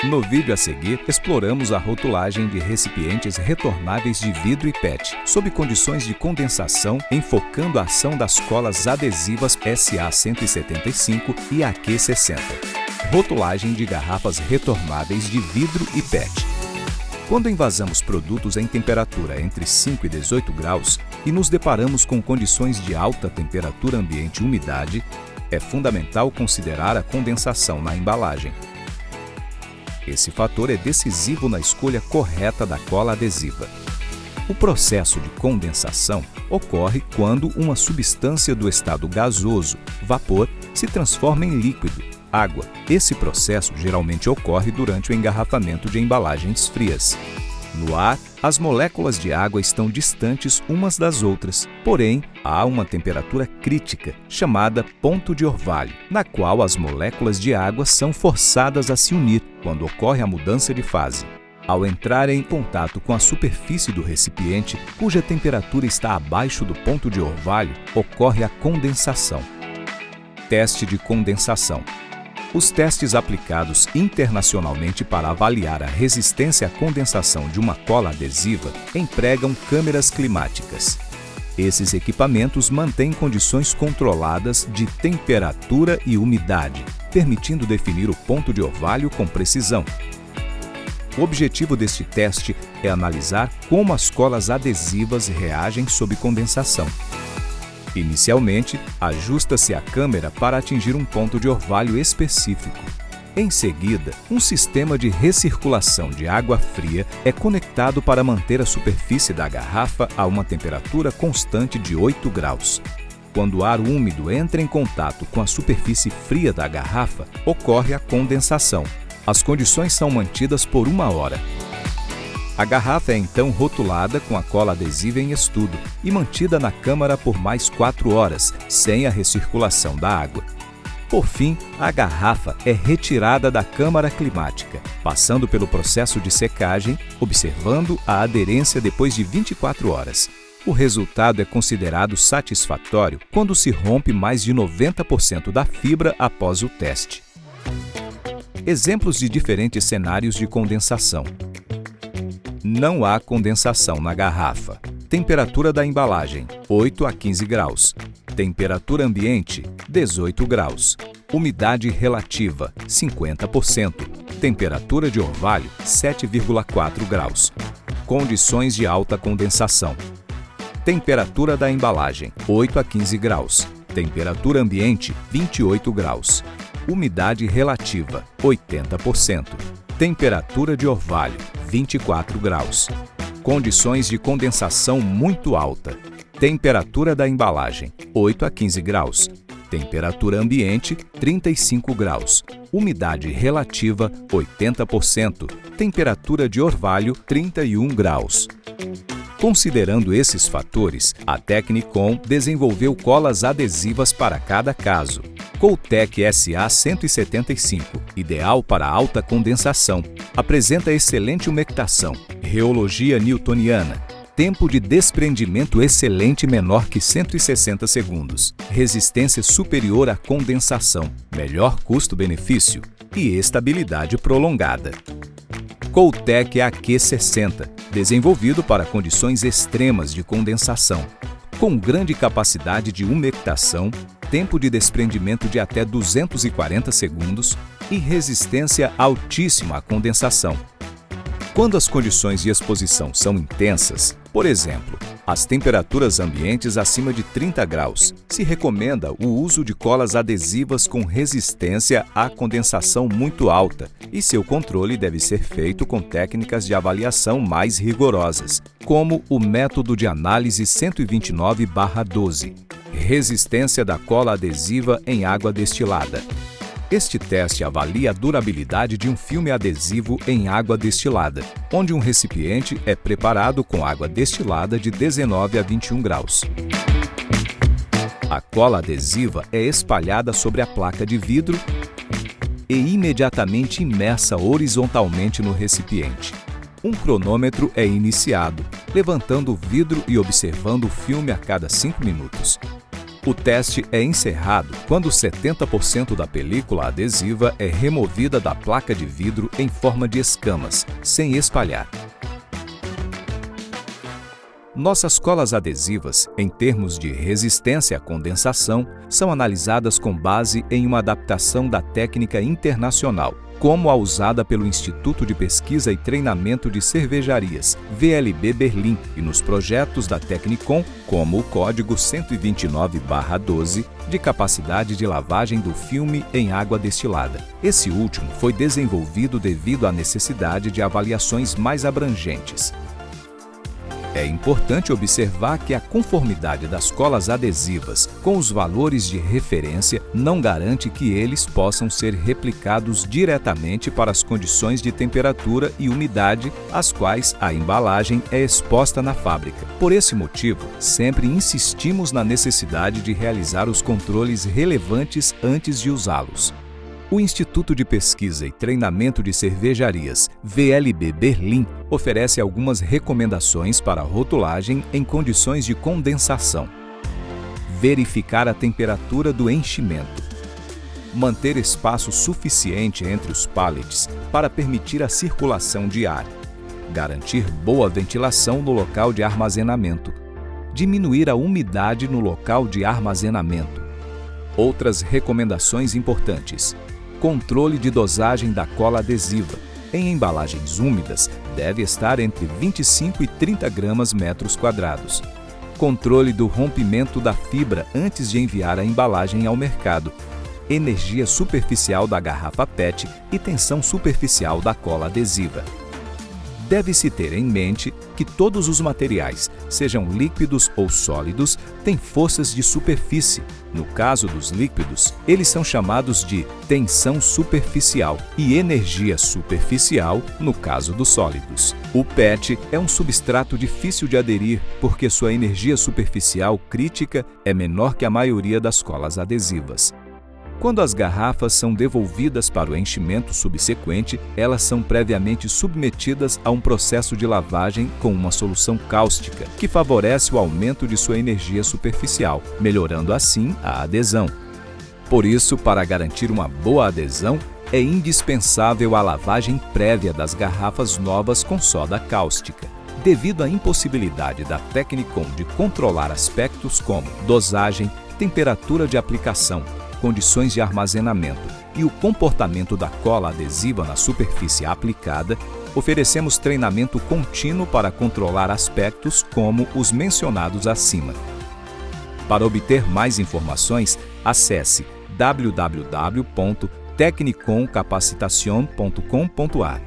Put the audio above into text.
No vídeo a seguir, exploramos a rotulagem de recipientes retornáveis de vidro e PET, sob condições de condensação, enfocando a ação das colas adesivas SA175 e AQ60. Rotulagem de garrafas retornáveis de vidro e PET. Quando envasamos produtos em temperatura entre 5 e 18 graus e nos deparamos com condições de alta temperatura ambiente e umidade, é fundamental considerar a condensação na embalagem. Esse fator é decisivo na escolha correta da cola adesiva. O processo de condensação ocorre quando uma substância do estado gasoso, vapor, se transforma em líquido, água. Esse processo geralmente ocorre durante o engarrafamento de embalagens frias. No ar, as moléculas de água estão distantes umas das outras, porém, há uma temperatura crítica, chamada ponto de orvalho, na qual as moléculas de água são forçadas a se unir quando ocorre a mudança de fase. Ao entrar em contato com a superfície do recipiente, cuja temperatura está abaixo do ponto de orvalho, ocorre a condensação. Teste de condensação. Os testes aplicados internacionalmente para avaliar a resistência à condensação de uma cola adesiva empregam câmeras climáticas. Esses equipamentos mantêm condições controladas de temperatura e umidade, permitindo definir o ponto de orvalho com precisão. O objetivo deste teste é analisar como as colas adesivas reagem sob condensação. Inicialmente, ajusta-se a câmera para atingir um ponto de orvalho específico. Em seguida, um sistema de recirculação de água fria é conectado para manter a superfície da garrafa a uma temperatura constante de 8 graus. Quando o ar úmido entra em contato com a superfície fria da garrafa, ocorre a condensação. As condições são mantidas por 1 hora. A garrafa é então rotulada com a cola adesiva em estudo e mantida na câmara por mais 4 horas, sem a recirculação da água. Por fim, a garrafa é retirada da câmara climática, passando pelo processo de secagem, observando a aderência depois de 24 horas. O resultado é considerado satisfatório quando se rompe mais de 90% da fibra após o teste. Exemplos de diferentes cenários de condensação. Não há condensação na garrafa. Temperatura da embalagem, 8 a 15 graus. Temperatura ambiente, 18 graus. Umidade relativa, 50%. Temperatura de orvalho, 7,4 graus. Condições de alta condensação. Temperatura da embalagem, 8 a 15 graus. Temperatura ambiente, 28 graus. Umidade relativa, 80%. Temperatura de orvalho, 24 graus. Condições de condensação muito alta. Temperatura da embalagem, 8 a 15 graus. Temperatura ambiente, 35 graus. Umidade relativa, 80%. Temperatura de orvalho, 31 graus. Considerando esses fatores, a Tecnicom desenvolveu colas adesivas para cada caso. Coutec SA175, ideal para alta condensação, apresenta excelente umectação, reologia newtoniana, tempo de desprendimento excelente menor que 160 segundos, resistência superior à condensação, melhor custo-benefício e estabilidade prolongada. Coutec AQ60, desenvolvido para condições extremas de condensação, com grande capacidade de umectação, tempo de desprendimento de até 240 segundos e resistência altíssima à condensação. Quando as condições de exposição são intensas, por exemplo, as temperaturas ambientes acima de 30 graus, se recomenda o uso de colas adesivas com resistência à condensação muito alta e seu controle deve ser feito com técnicas de avaliação mais rigorosas, como o método de análise 129/12. Resistência da cola adesiva em água destilada. Este teste avalia a durabilidade de um filme adesivo em água destilada, onde um recipiente é preparado com água destilada de 19 a 21 graus. A cola adesiva é espalhada sobre a placa de vidro e imediatamente imersa horizontalmente no recipiente. Um cronômetro é iniciado, levantando o vidro e observando o filme a cada 5 minutos. O teste é encerrado quando 70% da película adesiva é removida da placa de vidro em forma de escamas, sem espalhar. Nossas colas adesivas, em termos de resistência à condensação, são analisadas com base em uma adaptação da técnica internacional, como a usada pelo Instituto de Pesquisa e Treinamento de Cervejarias, VLB Berlim, e nos projetos da Tecnicom, como o Código 129/12, de capacidade de lavagem do filme em água destilada. Esse último foi desenvolvido devido à necessidade de avaliações mais abrangentes. É importante observar que a conformidade das colas adesivas com os valores de referência não garante que eles possam ser replicados diretamente para as condições de temperatura e umidade às quais a embalagem é exposta na fábrica. Por esse motivo, sempre insistimos na necessidade de realizar os controles relevantes antes de usá-los. O Instituto de Pesquisa e Treinamento de Cervejarias, VLB Berlim, oferece algumas recomendações para a rotulagem em condições de condensação. Verificar a temperatura do enchimento. Manter espaço suficiente entre os pallets para permitir a circulação de ar. Garantir boa ventilação no local de armazenamento. Diminuir a umidade no local de armazenamento. Outras recomendações importantes. Controle de dosagem da cola adesiva. Em embalagens úmidas, deve estar entre 25 e 30 gramas metros quadrados. Controle do rompimento da fibra antes de enviar a embalagem ao mercado. Energia superficial da garrafa PET e tensão superficial da cola adesiva. Deve-se ter em mente que todos os materiais, sejam líquidos ou sólidos, têm forças de superfície. No caso dos líquidos, eles são chamados de tensão superficial e energia superficial no caso dos sólidos. O PET é um substrato difícil de aderir porque sua energia superficial crítica é menor que a maioria das colas adesivas. Quando as garrafas são devolvidas para o enchimento subsequente, elas são previamente submetidas a um processo de lavagem com uma solução cáustica, que favorece o aumento de sua energia superficial, melhorando assim a adesão. Por isso, para garantir uma boa adesão, é indispensável a lavagem prévia das garrafas novas com soda cáustica. Devido à impossibilidade da Tecnicom de controlar aspectos como dosagem, temperatura de aplicação, condições de armazenamento e o comportamento da cola adesiva na superfície aplicada, oferecemos treinamento contínuo para controlar aspectos como os mencionados acima. Para obter mais informações, acesse www.tecnicomcapacitacion.com.ar.